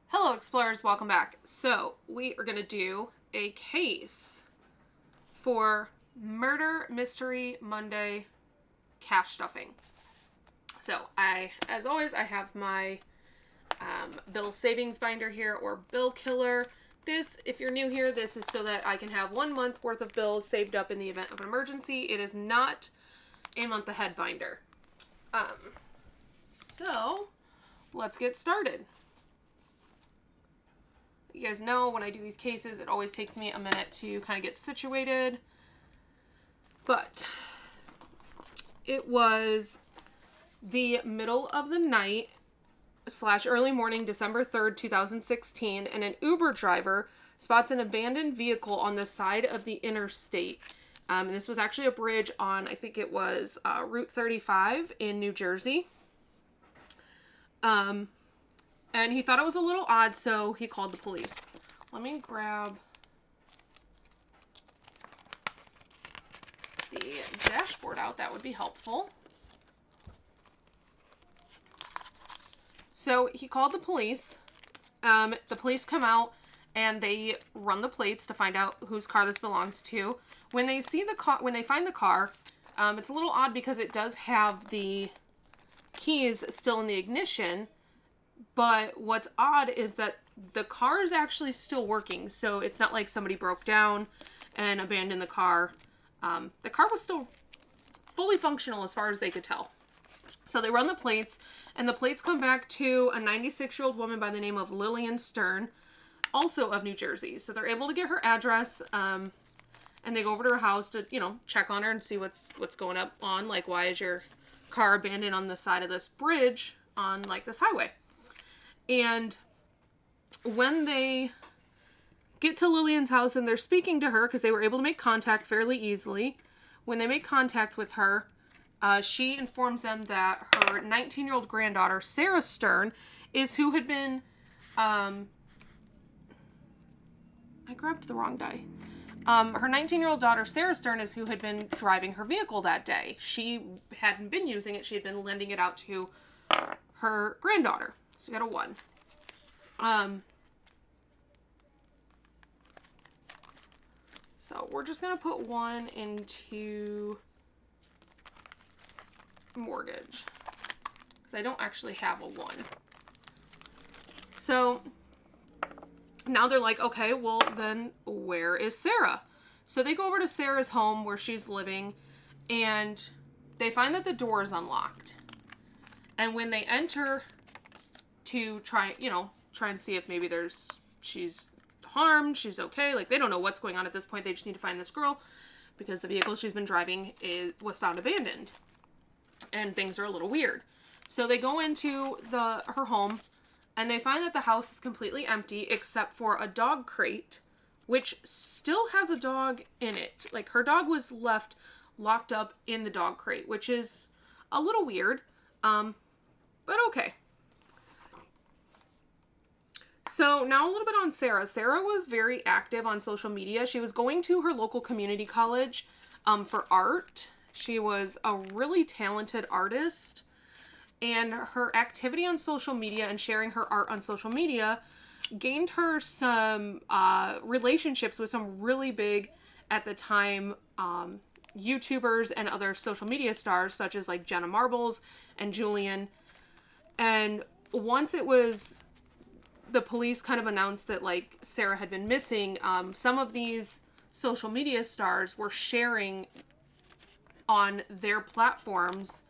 Hello explorers, welcome back. So we are going to do a case for Murder Mystery Monday cash stuffing. So as always, I have my bill savings binder here, or bill killer. This, if you're new here, this is so that I can have 1 month worth of bills saved up in the event of an emergency. It is not a month ahead binder. So let's get started. You guys know when I do these cases, it always takes me a minute to kind of get situated. But it was the middle of the night / early morning, December 3rd, 2016, and an Uber driver spots an abandoned vehicle on the side of the interstate. And this was actually a bridge on, I think it was Route 35 in New Jersey. And he thought it was a little odd, so he called the police. Let me grab the dashboard out. That would be helpful. So he called the police. The police come out and they run the plates to find out whose car this belongs to. When they see the car, when they find the car, it's a little odd because it does have the keys still in the ignition. But what's odd is that the car is actually still working. So it's not like somebody broke down and abandoned the car. The car was still fully functional as far as they could tell. So they run the plates, and the plates come back to a 96-year-old woman by the name of Lillian Stern, also of New Jersey. So they're able to get her address, and they go over to her house to, check on her and see what's going on. Like, why is your car abandoned on the side of this bridge on, this highway? And when they get to Lillian's house and they're speaking to her, because they were able to make contact fairly easily, when they make contact with her, she informs them that her 19-year-old granddaughter, Sarah Stern, is who had been, I grabbed the wrong die. Her 19-year-old daughter, Sarah Stern, is who had been driving her vehicle that day. She hadn't been using it. She had been lending it out to her granddaughter. So we got a 1. So we're just going to put 1 into mortgage, because I don't actually have a 1. So now they're like, okay, well then where is Sarah? So they go over to Sarah's home where she's living, and they find that the door is unlocked. And when they enter to try and see if maybe she's harmed, she's okay. They don't know what's going on at this point. They just need to find this girl because the vehicle she's been driving was found abandoned. And things are a little weird. So they go into her home and they find that the house is completely empty except for a dog crate, which still has a dog in it. Her dog was left locked up in the dog crate, which is a little weird, but okay. So now a little bit on Sarah. Sarah was very active on social media. She was going to her local community college for art. She was a really talented artist, and her activity on social media and sharing her art on social media gained her some relationships with some really big, at the time, YouTubers and other social media stars, such as Jenna Marbles and Julian. And once the police kind of announced that Sarah had been missing, some of these social media stars were sharing on their platforms,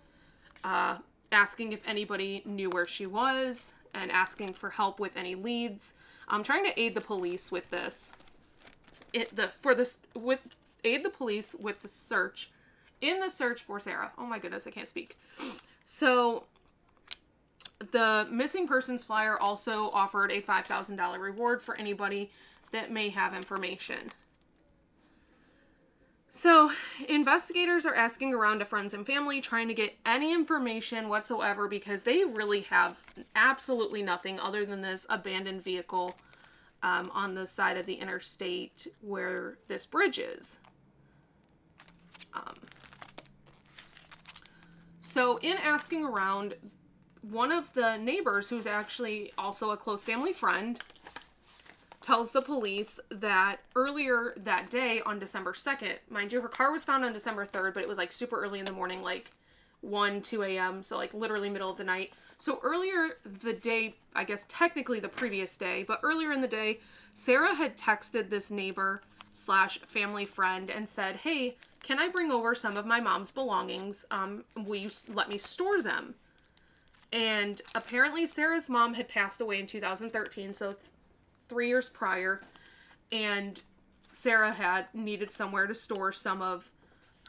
asking if anybody knew where she was and asking for help with any leads. I'm trying to aid the police with this. Aid the police with the search for Sarah. Oh my goodness, I can't speak. So the missing persons flyer also offered a $5,000 reward for anybody that may have information. So investigators are asking around to friends and family, trying to get any information whatsoever, because they really have absolutely nothing other than this abandoned vehicle on the side of the interstate where this bridge is. So in asking around, one of the neighbors, who's actually also a close family friend, tells the police that earlier that day on December 2nd, mind you, her car was found on December 3rd, but it was like super early in the morning, like 2 a.m., so like literally middle of the night. So earlier the day, I guess technically the previous day, but earlier in the day, Sarah had texted this neighbor / family friend and said, hey, can I bring over some of my mom's belongings? Will you let me store them? And apparently Sarah's mom had passed away in 2013, so 3 years prior, and Sarah had needed somewhere to store some of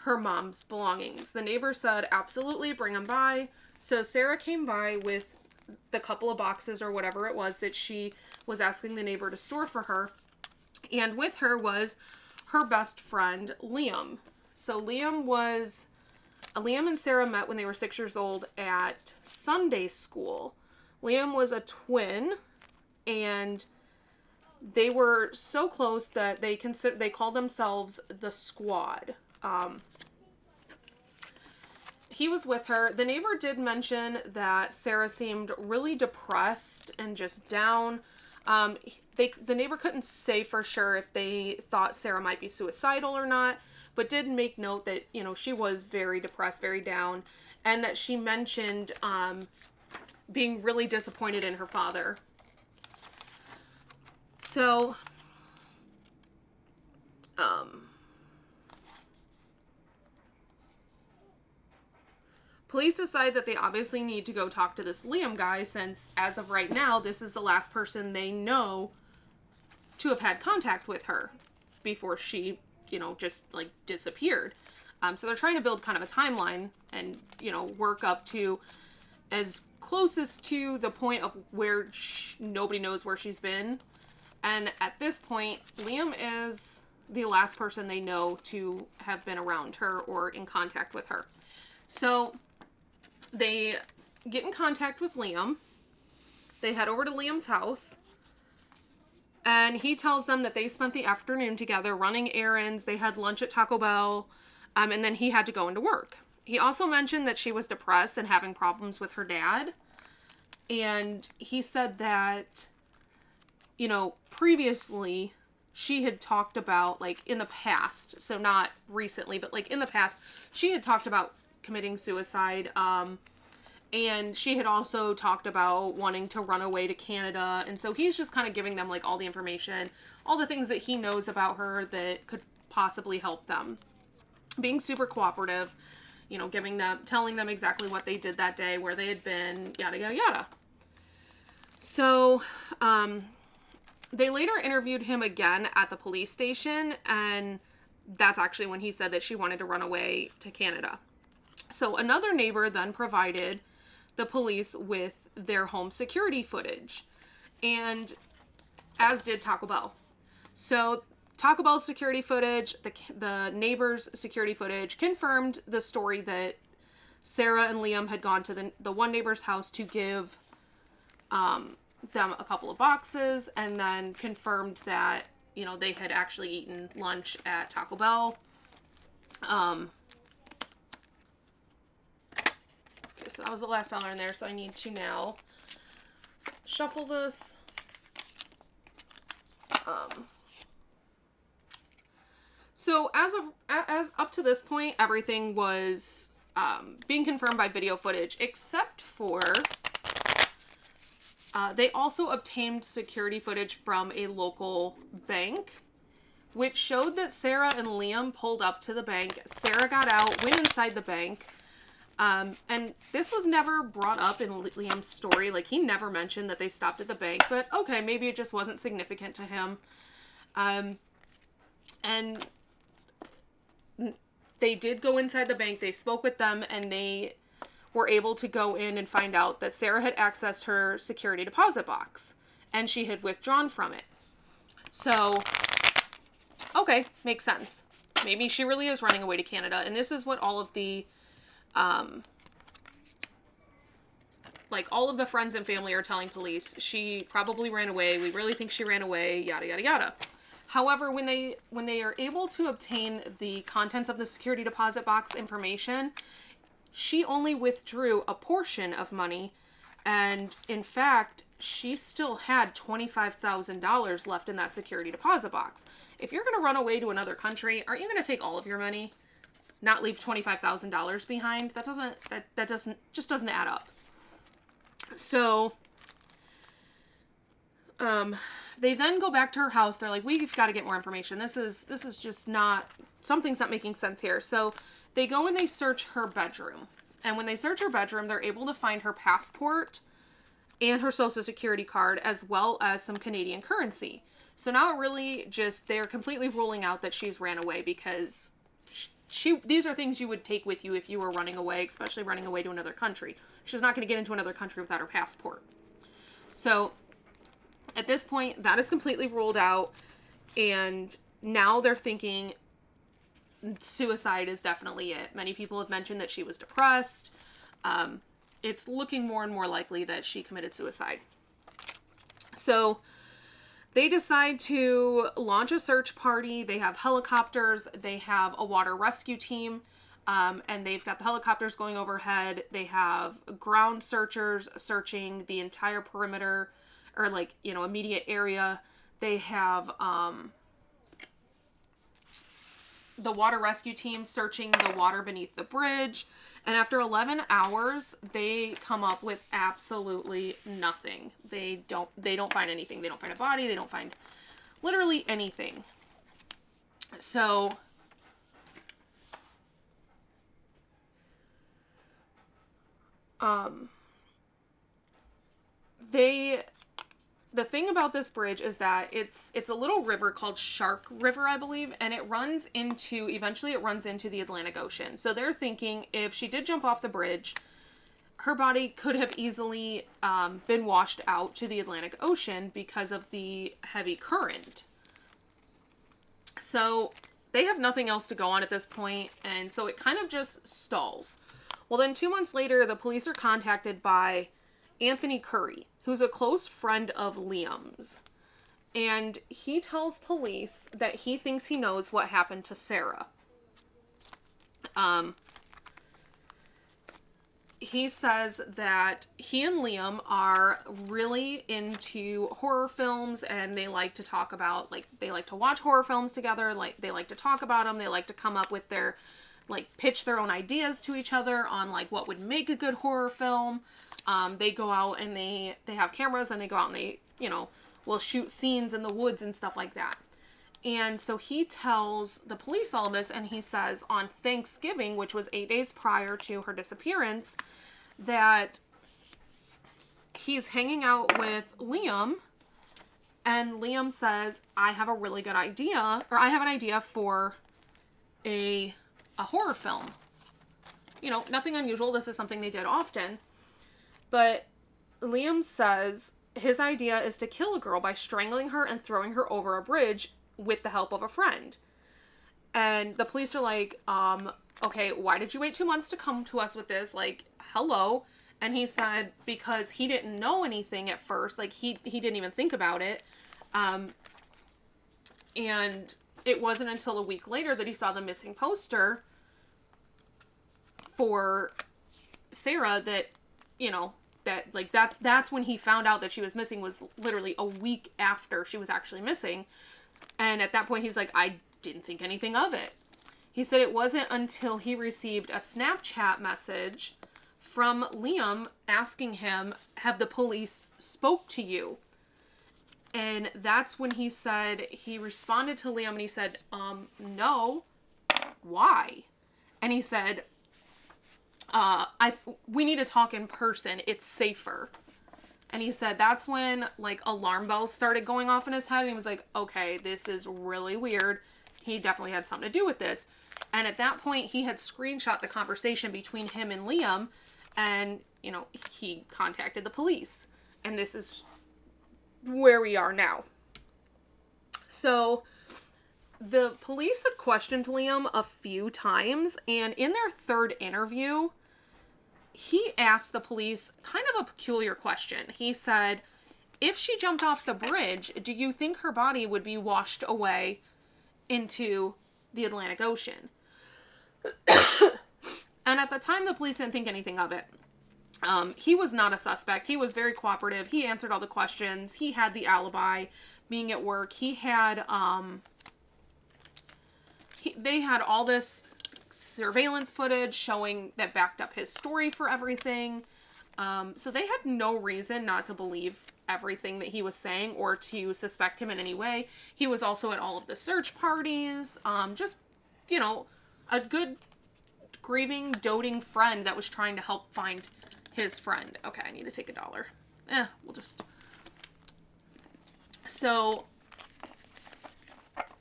her mom's belongings. The neighbor said, absolutely, bring them by. So Sarah came by with the couple of boxes or whatever it was that she was asking the neighbor to store for her. And with her was her best friend, Liam. So Liam and Sarah met when they were 6 years old at Sunday school. Liam was a twin, and they were so close that they called themselves the Squad. He was with her. The neighbor did mention that Sarah seemed really depressed and just down. The neighbor couldn't say for sure if they thought Sarah might be suicidal or not, but did make note that, she was very depressed, very down, and that she mentioned being really disappointed in her father. So, police decide that they obviously need to go talk to this Liam guy, since as of right now, this is the last person they know to have had contact with her before she, just like disappeared. So they're trying to build kind of a timeline and, work up to as closest to the point of where nobody knows where she's been. And at this point, Liam is the last person they know to have been around her or in contact with her. So they get in contact with Liam. They head over to Liam's house. And he tells them that they spent the afternoon together running errands. They had lunch at Taco Bell. And then he had to go into work. He also mentioned that she was depressed and having problems with her dad. And he said that, previously she had talked about, like, in the past, so not recently, but, like, in the past, she had talked about committing suicide, and she had also talked about wanting to run away to Canada, and so he's just kind of giving them, like, all the information, all the things that he knows about her that could possibly help them. Being super cooperative, telling them exactly what they did that day, where they had been, yada, yada, yada. So, they later interviewed him again at the police station, and that's actually when he said that she wanted to run away to Canada. So another neighbor then provided the police with their home security footage, and as did Taco Bell. So Taco Bell's security footage, the neighbor's security footage confirmed the story that Sarah and Liam had gone to the one neighbor's house to give them a couple of boxes, and then confirmed that, they had actually eaten lunch at Taco Bell. Okay, so that was the last dollar in there, so I need to now shuffle this. So as up to this point, everything was being confirmed by video footage, except for they also obtained security footage from a local bank, which showed that Sarah and Liam pulled up to the bank. Sarah got out, went inside the bank, and this was never brought up in Liam's story. Like, he never mentioned that they stopped at the bank, but okay, maybe it just wasn't significant to him. And they did go inside the bank, they spoke with them, and they were able to go in and find out that Sarah had accessed her security deposit box, and she had withdrawn from it. So, okay, makes sense. Maybe she really is running away to Canada, and this is what all of the, all of the friends and family are telling police. She probably ran away, we really think she ran away, yada, yada, yada. However, when they are able to obtain the contents of the security deposit box information, she only withdrew a portion of money, And in fact, she still had $25,000 left in that security deposit box. If you're going to run away to another country, aren't you going to take all of your money? Not leave $25,000 behind? That doesn't add up. So, they then go back to her house. They're like, we've got to get more information. This is just not, something's not making sense here. So they go and they search her bedroom. And when they search her bedroom, they're able to find her passport and her social security card, as well as some Canadian currency. So now it really just, they're completely ruling out that she's ran away, because these are things you would take with you if you were running away, especially running away to another country. She's not going to get into another country without her passport. So at this point, that is completely ruled out, and now they're thinking suicide is definitely it. Many people have mentioned that she was depressed. It's looking more and more likely that she committed suicide. So they decide to launch a search party. They have helicopters. They have a water rescue team. And they've got the helicopters going overhead. They have ground searchers searching the entire perimeter, or immediate area. They have the water rescue team searching the water beneath the bridge. And after 11 hours, they come up with absolutely nothing. They don't find anything. They don't find a body. They don't find literally anything. So the thing about this bridge is that it's a little river called Shark River, I believe, and eventually it runs into the Atlantic Ocean. So they're thinking if she did jump off the bridge, her body could have easily been washed out to the Atlantic Ocean because of the heavy current. So they have nothing else to go on at this point, and so it kind of just stalls. Well, then 2 months later, the police are contacted by Anthony Curry, who's a close friend of Liam's. And he tells police that he thinks he knows what happened to Sarah. He says that he and Liam are really into horror films, and they like to talk about, they like to watch horror films together, they like to talk about them, they like to come up with their, pitch their own ideas to each other on, what would make a good horror film. They go out and they have cameras, and they go out and they, will shoot scenes in the woods and stuff like that. And so he tells the police all of this, and he says on Thanksgiving, which was 8 days prior to her disappearance, that he's hanging out with Liam, and Liam says, I have a really good idea, or I have an idea for a horror film. Nothing unusual. This is something they did often. But Liam says his idea is to kill a girl by strangling her and throwing her over a bridge with the help of a friend. And the police are like, okay, why did you wait 2 months to come to us with this? Hello. And he said because he didn't know anything at first. He didn't even think about it. And it wasn't until a week later that he saw the missing poster for Sarah that, that's when he found out that she was missing, was literally a week after she was actually missing. And at that point, he's like, I didn't think anything of it. He said it wasn't until he received a Snapchat message from Liam asking him, have the police spoke to you? And that's when he said, he responded to Liam and he said, no, why? And he said, we need to talk in person. It's safer. And he said that's when, alarm bells started going off in his head. And he was like, okay, this is really weird. He definitely had something to do with this. And at that point, he had screenshot the conversation between him and Liam. And, he contacted the police. And this is where we are now. So the police had questioned Liam a few times. And in their third interview, he asked the police kind of a peculiar question. He said, if she jumped off the bridge, do you think her body would be washed away into the Atlantic Ocean? And at the time, the police didn't think anything of it. He was not a suspect. He was very cooperative. He answered all the questions. He had the alibi being at work. He had, they had all this surveillance footage showing that backed up his story for everything. So they had no reason not to believe everything that he was saying or to suspect him in any way. He was also at all of the search parties. Just, you know, a good grieving, doting friend that was trying to help find his friend. Okay, I need to take $1. We'll just... So,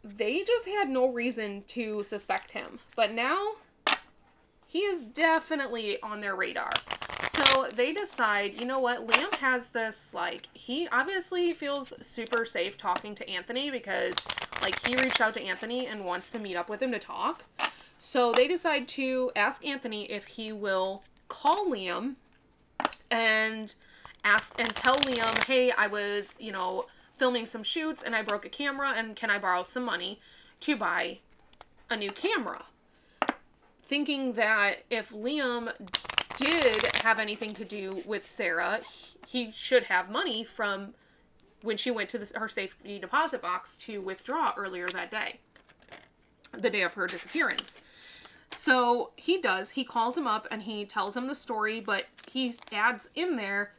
they just had no reason to suspect him. But now, he is definitely on their radar. So, they decide, you know what, Liam has this, like, he obviously feels super safe talking to Anthony because, like, he reached out to Anthony and wants to meet up with him to talk. So, they decide to ask Anthony if he will call Liam and tell Liam, hey, I was, you know, filming some shoots and I broke a camera and can I borrow some money to buy a new camera? Thinking that if Liam did have anything to do with Sarah, he should have money from when she went to her safety deposit box to withdraw earlier that day, the day of her disappearance. So he does. He calls him up and he tells him the story, but he adds in there,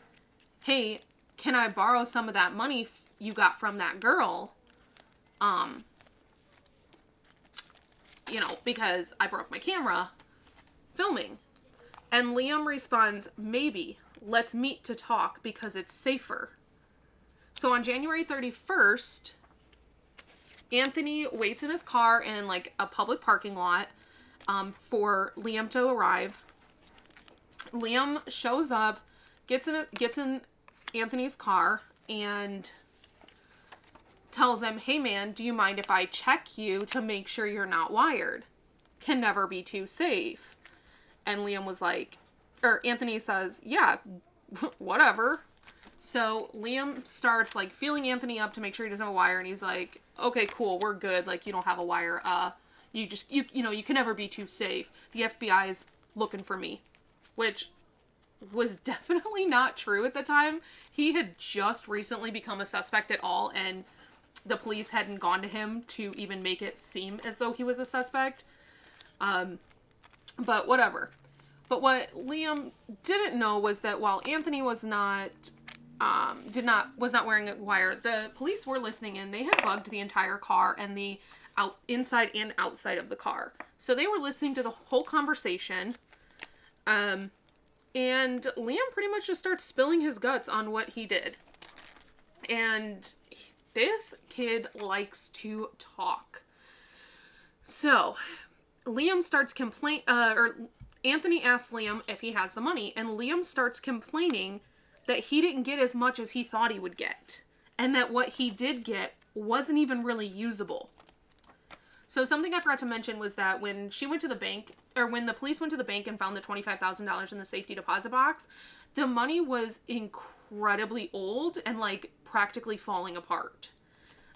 hey, can I borrow some of that money you got from that girl? You know, because I broke my camera filming. And Liam responds, maybe. Let's meet to talk because it's safer. So on January 31st, Anthony waits in his car in like a public parking lot for Liam to arrive. Liam shows up, gets in Anthony's car, and tells him, hey man, do you mind if I check you to make sure you're not wired? Can never be too safe. And Liam was like, or Anthony says, yeah, whatever. So Liam starts like feeling Anthony up to make sure he doesn't have a wire, and he's like, okay, cool, we're good. Like, you don't have a wire. You can never be too safe. The FBI is looking for me, which was definitely not true at the time. He had just recently become a suspect at all, and the police hadn't gone to him to even make it seem as though he was a suspect. But whatever. But what Liam didn't know was that while Anthony was not wearing a wire, the police were listening in. They had bugged the entire car and the inside and outside of the car. So they were listening to the whole conversation. And Liam pretty much just starts spilling his guts on what he did. And this kid likes to talk. So Liam starts Anthony asks Liam if he has the money, and Liam starts complaining that he didn't get as much as he thought he would get, and that what he did get wasn't even really usable. So something I forgot to mention was that when she went to the bank, or when the police went to the bank and found the $25,000 in the safety deposit box, the money was incredibly old and like practically falling apart.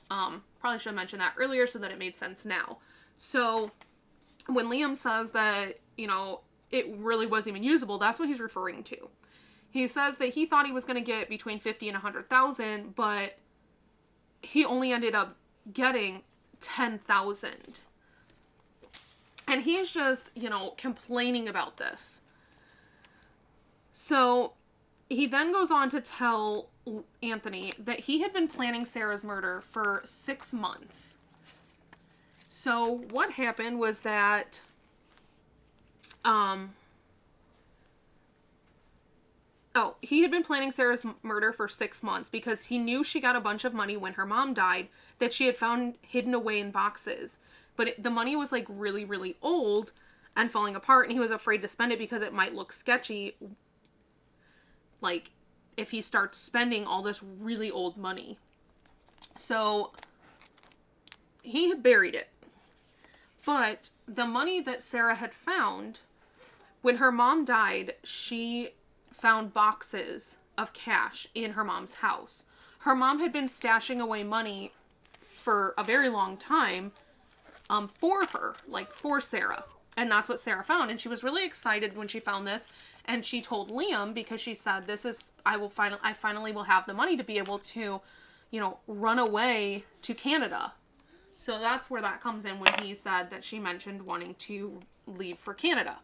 Probably should have mentioned that earlier so that it made sense now. So when Liam says that, you know, it really wasn't even usable, that's what he's referring to. He says that he thought he was going to get between 50 and 100,000, but he only ended up getting 10,000. And he's just, you know, complaining about this. So he then goes on to tell Anthony that he had been planning Sarah's murder for 6 months. So what happened was that he had been planning Sarah's murder for 6 months because he knew she got a bunch of money when her mom died that she had found hidden away in boxes. But the money was like really, really old and falling apart, and he was afraid to spend it because it might look sketchy, like if he starts spending all this really old money. So he had buried it. But the money that Sarah had found, when her mom died, she found boxes of cash in her mom's house. Her mom had been stashing away money for a very long time for her, like for Sarah. And that's what Sarah found. And she was really excited when she found this. And she told Liam, because she said, I finally will have the money to be able to, run away to Canada. So that's where that comes in when he said that she mentioned wanting to leave for Canada.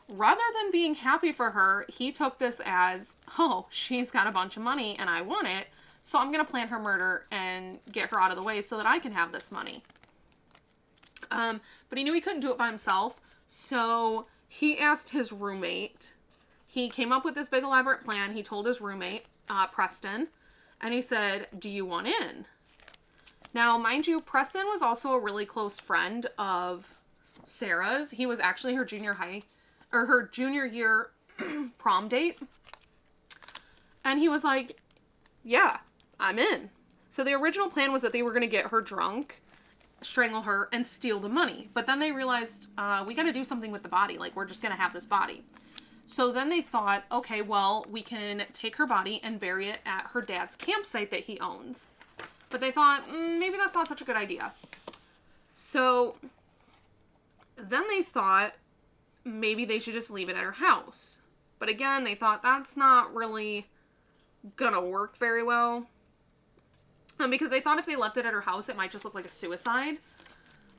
Rather than being happy for her, he took this as, oh, she's got a bunch of money and I want it. So I'm going to plan her murder and get her out of the way so that I can have this money. But he knew he couldn't do it by himself. So he asked his roommate. He came up with this big elaborate plan. He told his roommate, Preston, and he said, do you want in? Now, mind you, Preston was also a really close friend of Sarah's. He was actually her junior year prom date. And he was like, yeah, I'm in. So the original plan was that they were going to get her drunk, strangle her, and steal the money. But then they realized, we got to do something with the body. Like, we're just going to have this body. So then they thought, okay, well, we can take her body and bury it at her dad's campsite that he owns. But they thought, maybe that's not such a good idea. So then they thought maybe they should just leave it at her house. But again, they thought that's not really gonna work very well. Because they thought if they left it at her house, it might just look like a suicide.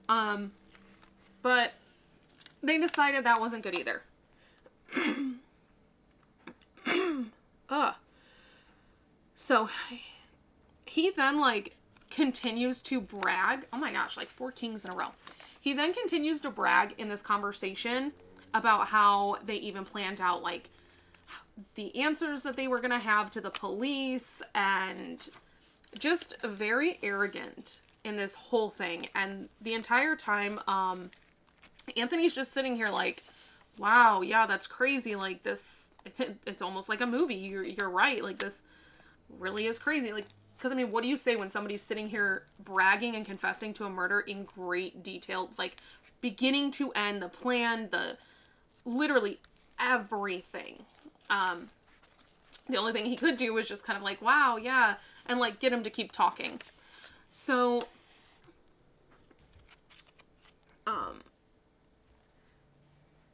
But they decided that wasn't good either. So he then continues to brag. Oh my gosh, 4 kings in a row. He then continues to brag in this conversation about how they even planned out the answers that they were going to have to the police, and just very arrogant in this whole thing. And the entire time, Anthony's just sitting here wow, yeah, that's crazy. It's almost like a movie. You're right. This really is crazy. Because, what do you say when somebody's sitting here bragging and confessing to a murder in great detail? Beginning to end, the plan, literally everything. The only thing he could do was just kind of wow, yeah, and get him to keep talking. So,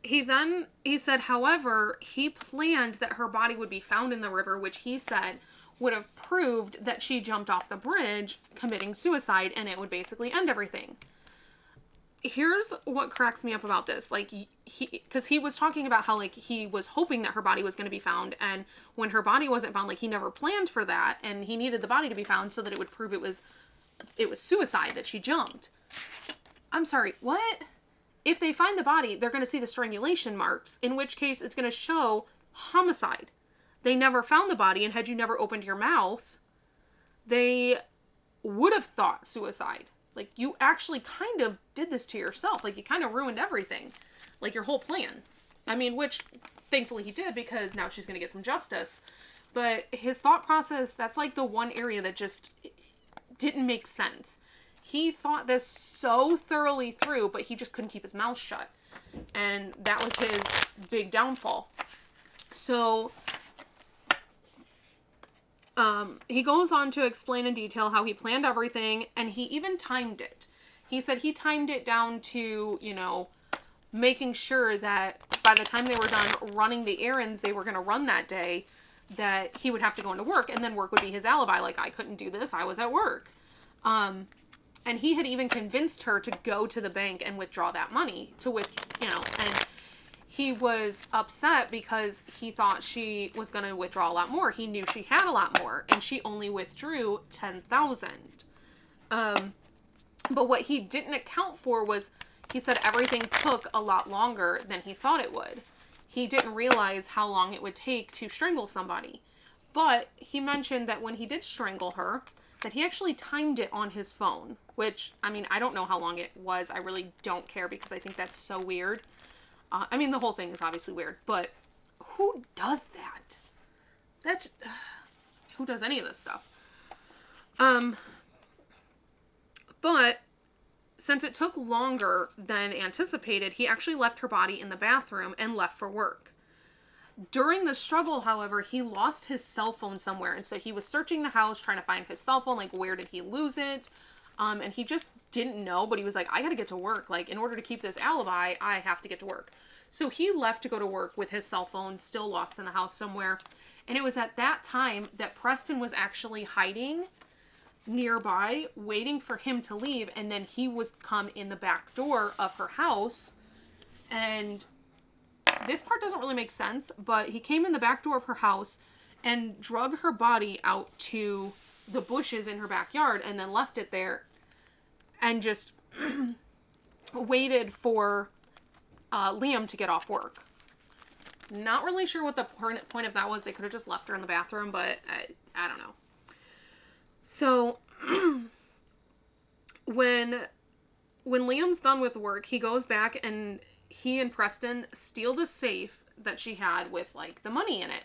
he said, however, he planned that her body would be found in the river, which he said would have proved that she jumped off the bridge committing suicide, and it would basically end everything. Here's what cracks me up about this. Because he was talking about how, he was hoping that her body was going to be found, and when her body wasn't found, he never planned for that, and he needed the body to be found so that it would prove it was suicide, that she jumped. I'm sorry, what? If they find the body, they're going to see the strangulation marks, in which case it's going to show homicide. They never found the body, and had you never opened your mouth, they would have thought suicide. You actually kind of did this to yourself. You kind of ruined everything. Your whole plan. Which thankfully he did, because now she's going to get some justice. But his thought process, that's the one area that just didn't make sense. He thought this so thoroughly through, but he just couldn't keep his mouth shut. And that was his big downfall. So he goes on to explain in detail how he planned everything, and he even timed it. He said he timed it down to, making sure that by the time they were done running the errands they were going to run that day, that he would have to go into work, and then work would be his alibi. I couldn't do this, I was at work. And he had even convinced her to go to the bank and withdraw that money, and he was upset because he thought she was going to withdraw a lot more. He knew she had a lot more, and she only withdrew $10,000. But what he didn't account for was, he said everything took a lot longer than he thought it would. He didn't realize how long it would take to strangle somebody. But he mentioned that when he did strangle her, that he actually timed it on his phone, which, I don't know how long it was. I really don't care, because I think that's so weird. The whole thing is obviously weird, but who does that? Who does any of this stuff? But since it took longer than anticipated, he actually left her body in the bathroom and left for work. During the struggle, however, he lost his cell phone somewhere, and so he was searching the house trying to find his cell phone, where did he lose it? And he just didn't know, but he was like, I gotta get to work. Like, in order to keep this alibi, I have to get to work. So he left to go to work with his cell phone still lost in the house somewhere. And it was at that time that Preston was actually hiding nearby, waiting for him to leave. And then he was come in the back door of her house. And this part doesn't really make sense, but he came in the back door of her house and drug her body out to the bushes in her backyard and then left it there and just waited for Liam to get off work. Not really sure what the point of that was. They could have just left her in the bathroom, but I don't know. So when Liam's done with work, he goes back and he and Preston steal the safe that she had with, like, the money in it.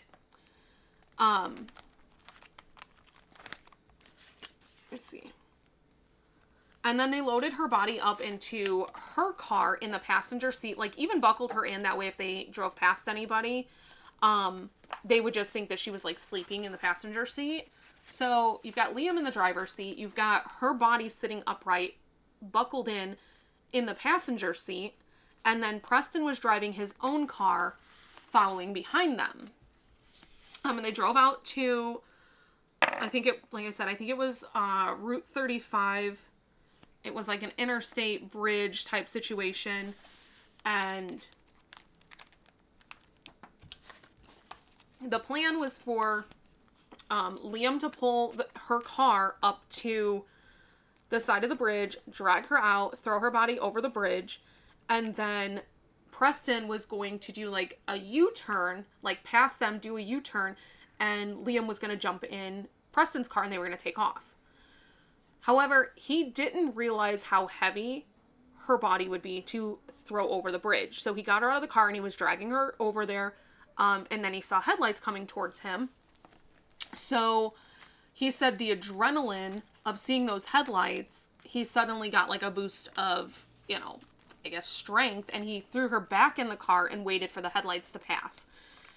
Let's see. And then they loaded her body up into her car in the passenger seat, like, even buckled her in. That way, if they drove past anybody, they would just think that she was, like, sleeping in the passenger seat. So you've got Liam in the driver's seat. You've got her body sitting upright, buckled in the passenger seat. And then Preston was driving his own car, following behind them. And they drove out to, like I said, I think it was Route 35. It was like an interstate bridge type situation. And the plan was for Liam to pull her car up to the side of the bridge, drag her out, throw her body over the bridge, and then Preston was going to do like a U-turn, like past them, do a U-turn, and Liam was going to jump in Preston's car and they were going to take off. However, he didn't realize how heavy her body would be to throw over the bridge. So he got her out of the car and he was dragging her over there, and then he saw headlights coming towards him. So he said the adrenaline of seeing those headlights, he suddenly got like a boost of, I guess, strength, and he threw her back in the car and waited for the headlights to pass.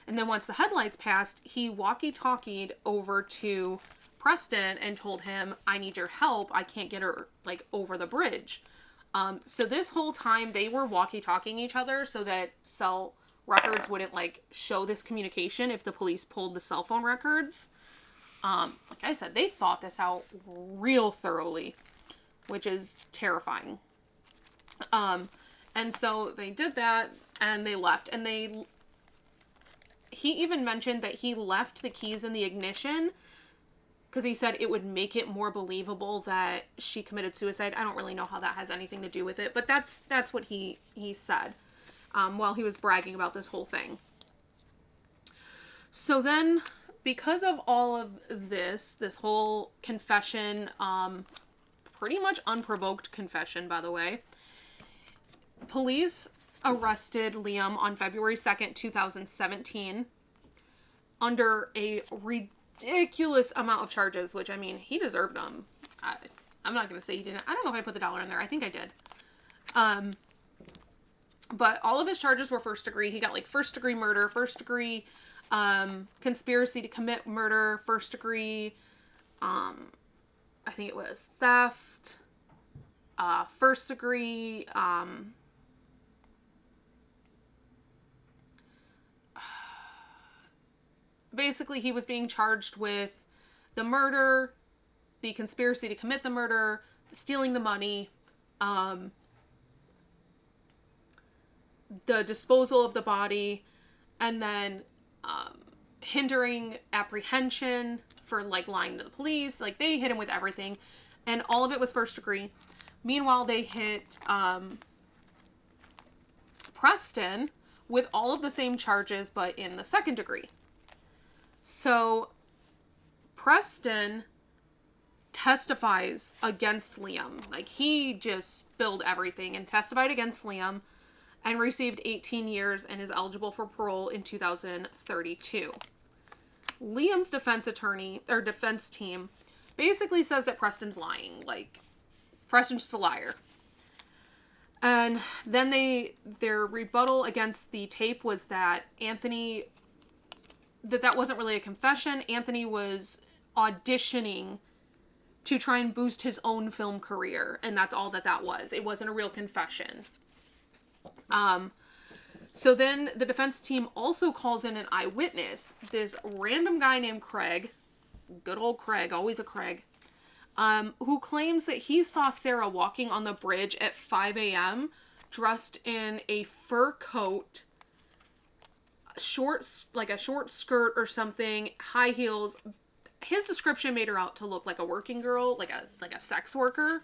And then once the headlights passed, he walkie-talkied over to Preston and told him, I need your help. I can't get her, like, over the bridge. So this whole time, they were walkie-talking each other so that cell records wouldn't, like, show this communication if the police pulled the cell phone records. Like I said, they thought this out real thoroughly, which is terrifying. And so they did that and they left, and he even mentioned that he left the keys in the ignition because he said it would make it more believable that she committed suicide. I don't really know how that has anything to do with it, but that's what he said, while he was bragging about this whole thing. So then, because of all of this whole confession, pretty much unprovoked confession, by the way, police arrested Liam on February 2nd, 2017 under a ridiculous amount of charges, which, I mean, he deserved them. I'm not going to say he didn't. I don't know if I put the dollar in there. I think I did. But all of his charges were first degree. He got, like, first degree murder, first degree conspiracy to commit murder, first degree, I think it was theft, first degree, basically he was being charged with the murder, the conspiracy to commit the murder, stealing the money, the disposal of the body, and then hindering apprehension for, like, lying to the police. Like, they hit him with everything, and all of it was first degree. Meanwhile, they hit Preston with all of the same charges, but in the second degree. So Preston testifies against Liam. Like, he just spilled everything and testified against Liam and received 18 years and is eligible for parole in 2032. Liam's defense team basically says that Preston's lying. Like, Preston's just a liar. And then their rebuttal against the tape was that that wasn't really a confession. Anthony was auditioning to try and boost his own film career. And that's all that was. It wasn't a real confession. So then the defense team also calls in an eyewitness, this random guy named Craig, good old Craig, always a Craig, who claims that he saw Sarah walking on the bridge at 5 a.m. dressed in a fur coat, like a short skirt or something, high heels. His description made her out to look like a working girl, like a sex worker.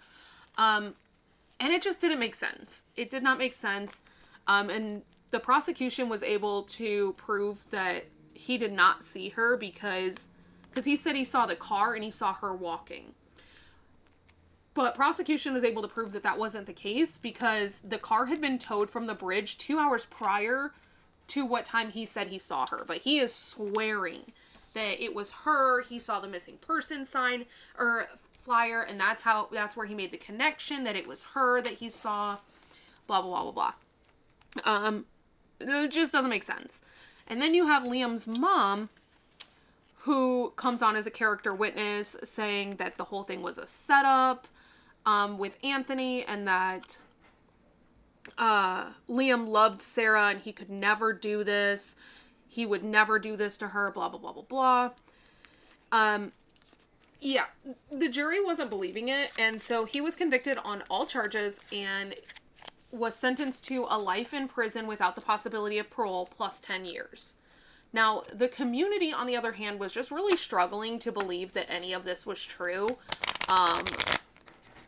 And it just didn't make sense. It did not make sense. And the prosecution was able to prove that he did not see her because he said he saw the car and he saw her walking. But prosecution was able to prove that that wasn't the case because the car had been towed from the bridge 2 hours prior to what time he said he saw her. But he is swearing that it was her. He saw the missing person sign or flyer, and that's where he made the connection that it was her that he saw. Blah blah blah blah blah. It just doesn't make sense. And then you have Liam's mom, who comes on as a character witness, saying that the whole thing was a setup with Anthony, and that Liam loved Sarah and he could never do this. He would never do this to her, blah, blah, blah, blah, blah. Yeah, the jury wasn't believing it, and so he was convicted on all charges and was sentenced to a life in prison without the possibility of parole plus 10 years. Now, the community, on the other hand, was just really struggling to believe that any of this was true.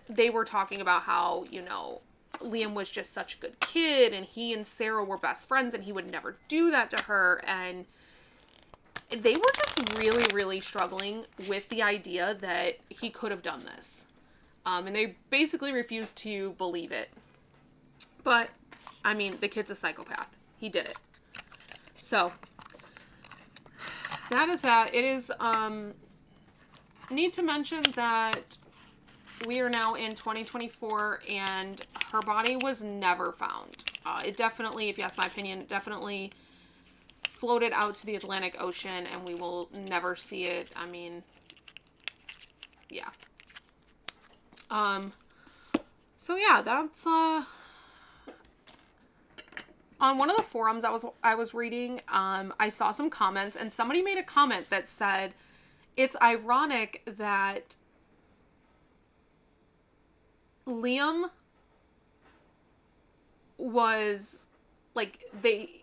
They were talking about how, Liam was just such a good kid, and he and Sarah were best friends, and he would never do that to her, and they were just really, really struggling with the idea that he could have done this. And they basically refused to believe it. But, I mean, the kid's a psychopath. He did it. So, that is that. It is, need to mention that we are now in 2024, and her body was never found. It definitely, if you ask my opinion, it definitely floated out to the Atlantic Ocean, and we will never see it. I mean, yeah. So yeah, that's, on one of the forums I was reading, I saw some comments, and somebody made a comment that said, it's ironic that Liam was, like,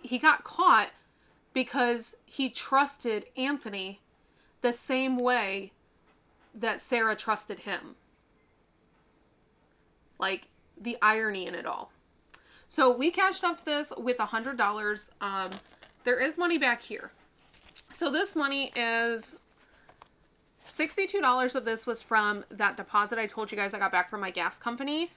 he got caught because he trusted Anthony the same way that Sarah trusted him. Like, the irony in it all. So we cashed up this with $100. There is money back here. So this money is $62 of this was from that deposit I told you guys I got back from my gas company.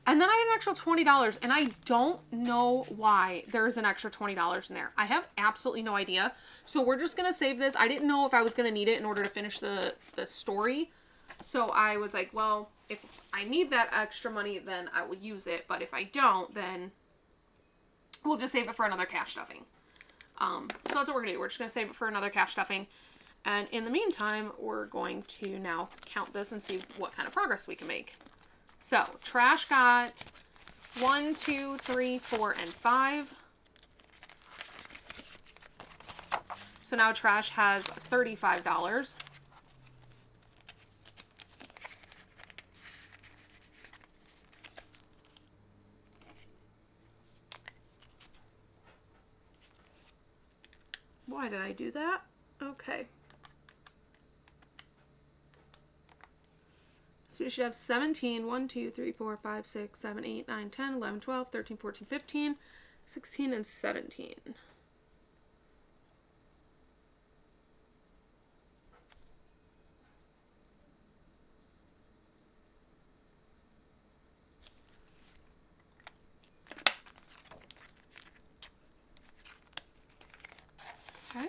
And then I had an extra $20, and I don't know why there's an extra $20 in there. I have absolutely no idea. So we're just going to save this. I didn't know if I was going to need it in order to finish the story. So I was like, well, if I need that extra money, then I will use it. But if I don't, then we'll just save it for another cash stuffing. So that's what we're going to do. We're just going to save it for another cash stuffing. And in the meantime, we're going to now count this and see what kind of progress we can make. So, trash got 1, 2, 3, 4, and 5. So now trash has $35. Why did I do that? Okay. So we should have 17, 1, 2, 3, 4, 5, 6, 7, 8, 9, 10, 11, 12, 13, 14, 15, 16, and 17. Okay.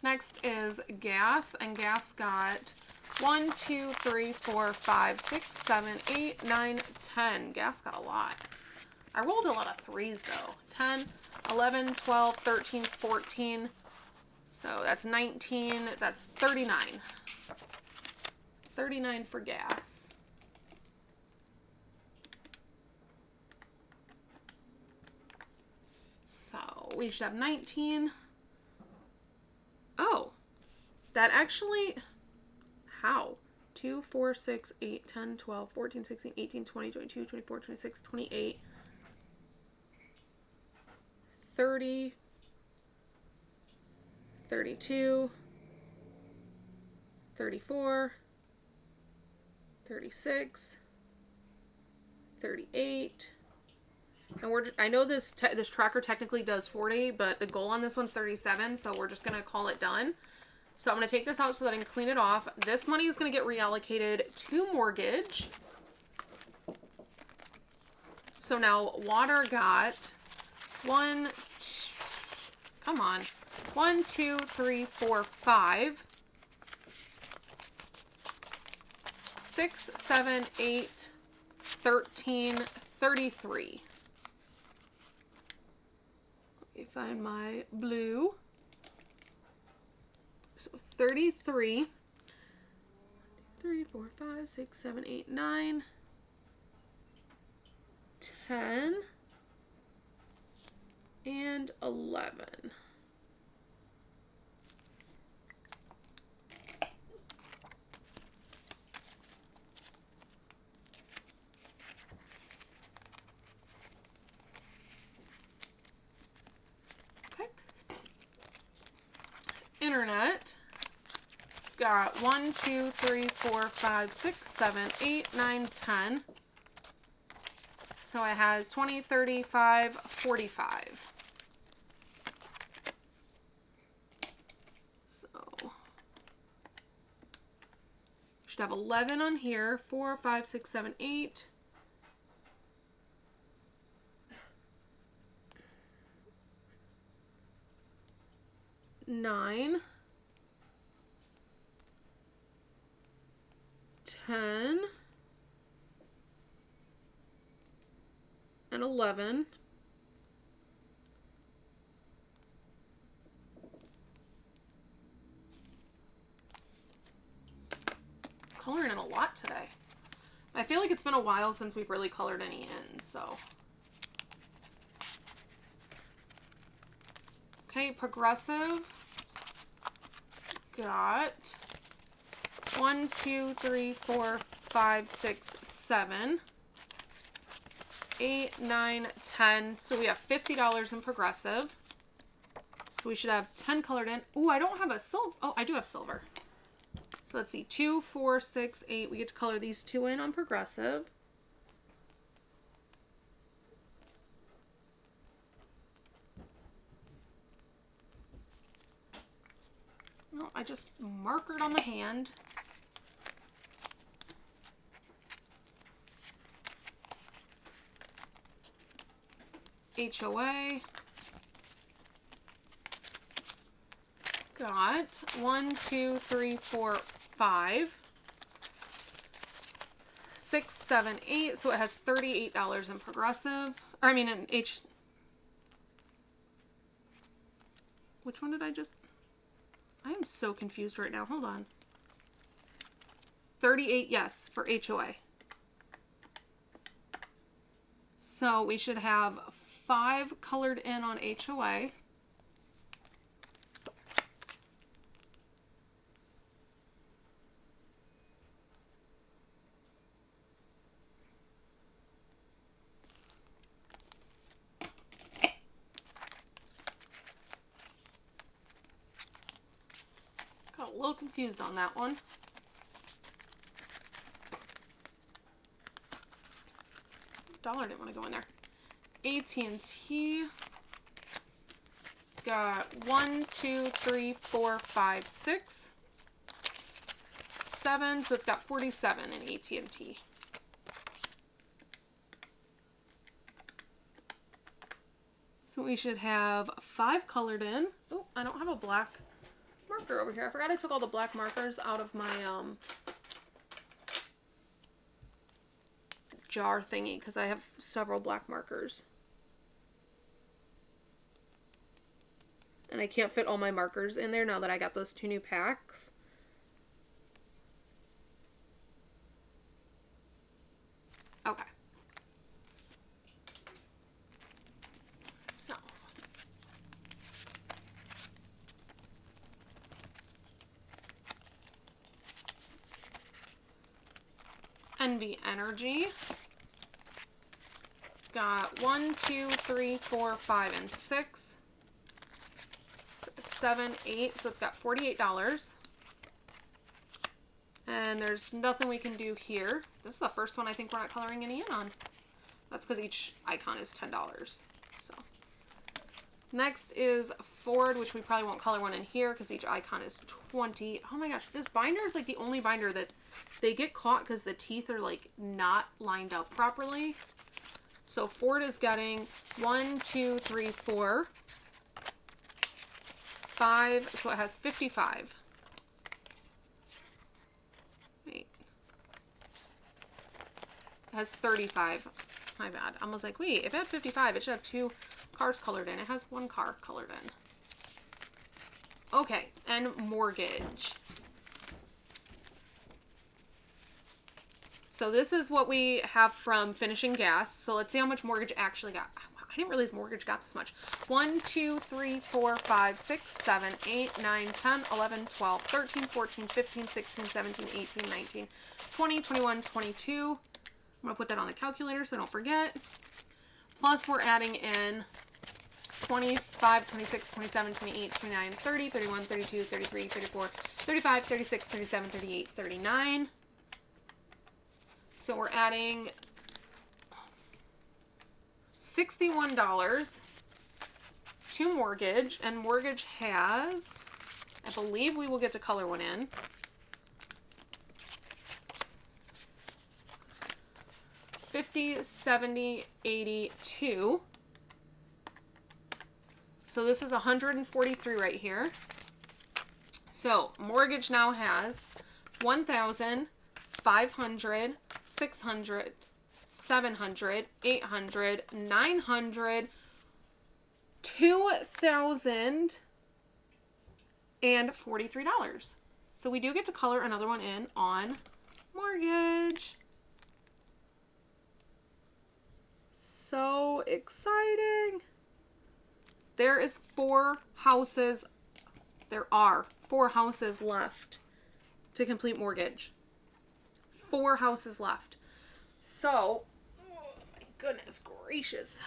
Next is gas, and gas got 1, 2, 3, 4, 5, 6, 7, 8, 9, 10. Gas got a lot. I rolled a lot of 3s though. 10, 11, 12, 13, 14. So that's 19. That's 39. $39 for gas. So we should have 19. Oh, that actually, how? 2, 4, 6, 8, 10, 12, 14, 16, 18, 20, 22, 24, 26, 28, 30, 32, 34, 36, 38. And I know this tracker technically does 40, but the goal on this one's 37, so we're just going to call it done. So I'm going to take this out so that I can clean it off. This money is going to get reallocated to mortgage. So now water got 1, 2, 3, 4, 5, 6, 7, 8, 13, 33. Let me find my blue. So 33, 3, 4, 5, 6, 7, 8, 9, 10, and 11. Okay. Internet. Got 1, 2, 3, 4, 5, 6, 7, 8, 9, 10. So it has 20, 35, 45. So should have 11 on here. 4, 5, 6, 7, 8. 9. 10 and 11. Coloring in a lot today. I feel like it's been a while since we've really colored any in, so. Okay, Progressive. Got 1, 2, 3, 4, 5, 6, 7, 8, 9, 10. So we have $50 in Progressive. So we should have 10 colored in. Ooh, I don't have a silver. Oh, I do have silver. So let's see. 2, 4, 6, 8. We get to color these 2 in on Progressive. No, I just markered on the hand. HOA. Got 1, 2, 3, 4, 5, 6, 7, 8. So it has $38 in Progressive. Or I mean in Which one did I just... I am so confused right now. Hold on. 38, yes, for HOA. So we should have 5 colored in on HOA. Got a little confused on that one. Dollar didn't want to go in there. AT&T. Got 1, 2, 3, 4, 5, 6, 7. So it's got 47 in AT&T. So we should have 5 colored in. Oh, I don't have a black marker over here. I forgot I took all the black markers out of my jar thingy because I have several black markers. And I can't fit all my markers in there now that I got those 2 new packs. Okay. So. NV Energy. Got 1, 2, 3, 4, 5, and 6. 7, 8. So it's got $48. And there's nothing we can do here. This is the first one I think we're not coloring any in on. That's because each icon is $10. So next is Ford, which we probably won't color one in here because each icon is $20. Oh my gosh, this binder is like the only binder that they get caught because the teeth are like not lined up properly. So Ford is getting 1, 2, 3, 4, 5. So it has 55. Wait. It has 35. My bad. I was like, wait, if it had 55, it should have 2 cars colored in. It has 1 car colored in. Okay, and mortgage. So this is what we have from finishing gas. So let's see how much mortgage actually got. I didn't realize mortgage got this much. 1, 2, 3, 4, 5, 6, 7, 8, 9, 10, 11, 12, 13, 14, 15, 16, 17, 18, 19, 20, 21, 22. I'm going to put that on the calculator so I don't forget. Plus we're adding in 25, 26, 27, 28, 29, 30, 31, 32, 33, 34, 35, 36, 37, 38, 39. So we're adding $61 to mortgage, and mortgage has, I believe we will get to color one in. $50, $70, $82. So this is 143 right here. So mortgage now has 1,000, 500, 600, 700, 800, 900, 2,043. So we do get to color another one in on mortgage. So exciting. There is 4 houses. There are 4 houses left to complete mortgage. 4 houses left. So, oh my goodness gracious.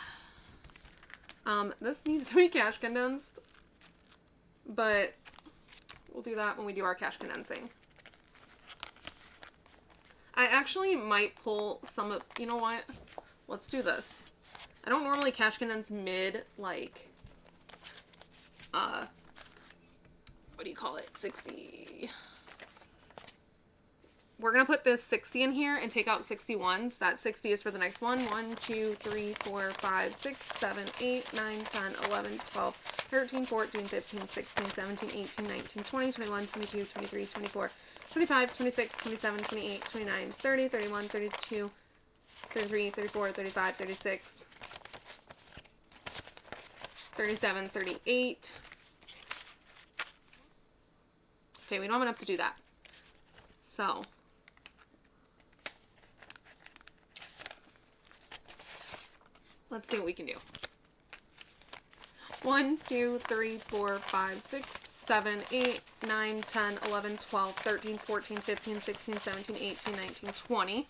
This needs to be cash condensed, but we'll do that when we do our cash condensing. I actually might pull some of, you know what? Let's do this. I don't normally cash condense mid, like, what do you call it? 60. We're going to put this 60 in here and take out 61s. That 60 is for the next one. 1, 2, 3, 4, 5, 6, 7, 8, 9, 10, 11, 12, 13, 14, 15, 16, 17, 18, 19, 20, 21, 22, 23, 24, 25, 26, 27, 28, 29, 30, 31, 32, 33, 34, 35, 36, 37, 38. Okay, we don't have enough to do that. So let's see what we can do. 1, 2, 3, 4, 5, 6, 7, 8, 9, 10, 11, 12, 13, 14, 15, 16, 17, 18, 19, 20.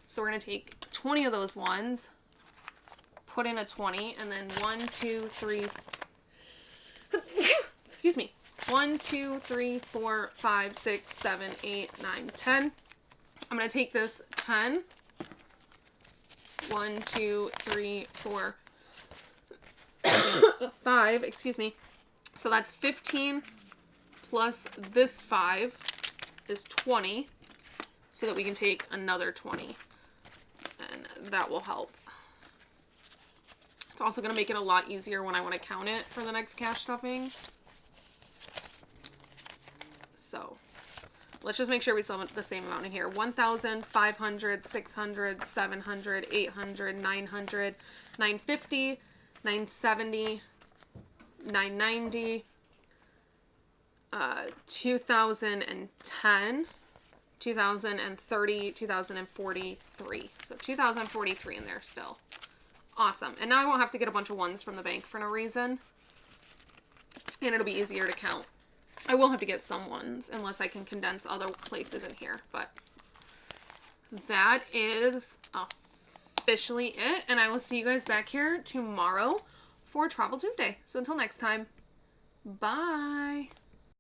So we're going to take 20 of those ones, put in a 20, and then 1, 2, 3, excuse me, 1, 2, 3, 4, 5, 6, 7, 8, 9, 10. I'm going to take this 10. 1, 2, 3, 4, 5, excuse me. So that's 15 plus this 5 is 20, so that we can take another 20. And that will help. It's also going to make it a lot easier when I want to count it for the next cash stuffing. So let's just make sure we still have the same amount in here. 1,000, 500, 600, 700, 800, 900, 950, 970, 990, 2010, 2030, 2043. So 2043 in there still. Awesome. And now I won't have to get a bunch of ones from the bank for no reason. And it'll be easier to count. I will have to get some ones unless I can condense other places in here. But that is officially it. And I will see you guys back here tomorrow for Travel Tuesday. So until next time, bye.